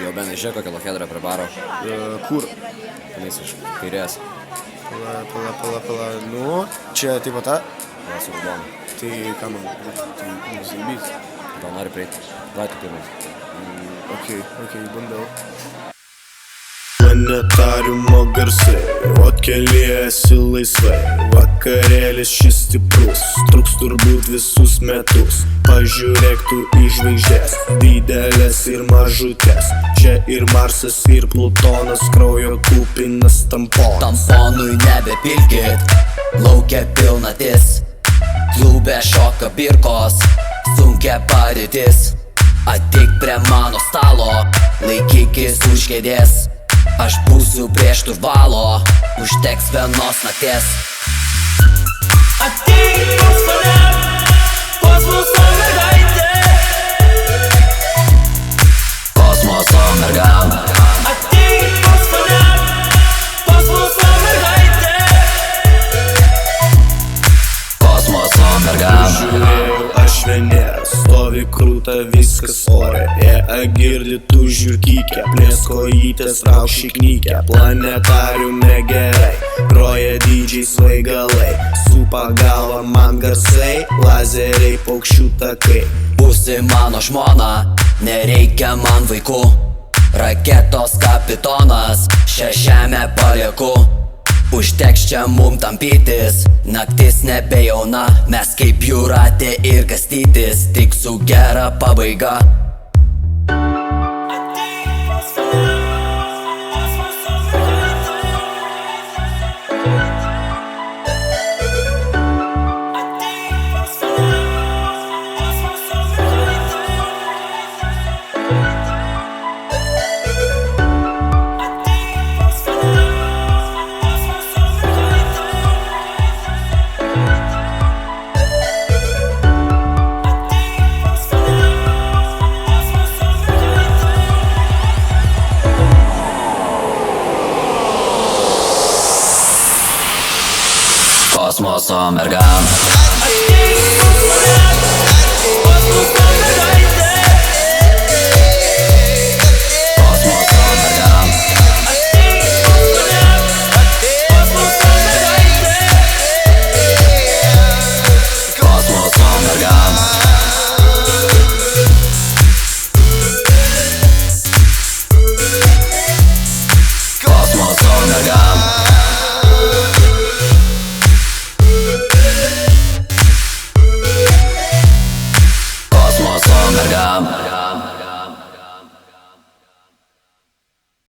Jau Benai, žiūrėk, kokią lokedrą prie baro. Kur? Tenais iš kairės. Pala. Nu, čia taip pat ta? Pala su raudonu. Tai ką man? Tai nusimbys. Gal nori prieiti? Vai tu pirmas. Ok, bandau. Planetariumo garsai, o keliesi laisvai. Vakarėlis šis stiprus, truks turbūt visus metus. Pažiūrėk tu į žvaigždės, didelės ir mažutės. Čia ir Marsas, ir Plutonas, kraujo kupinas tamponas. Tamponui nebepilkit, laukia pilnatis. Klube šoka birkos, sunkia padėtis. Ateik prie mano stalo, laikykis už kėdės. Aš būsiu prieš turvalo, užteks vienos nakties. Ateik pas mane, kosmoso mergaitė. Kosmoso mergaitė. Ateik pas mane, kosmoso mergaitė. Kosmoso mergaitė. Žiūrėjau aš Venerą, stovi krūta viskas ore. Girdi tu žiūrkykę, plėskojytės raukši knykę. Planetariume gerai, groja dydžiai svaigalai. Supa galva man garsai, lazeriai paukščių takai. Būsi mano žmona, nereikia man vaikų. Raketos kapitonas, šią žemę palieku. Užteks čia mum tampytis, naktis nebejauna. Mes kaip jūratė ir kastytis, tik su gera pabaiga. Kosmoso mergaitė.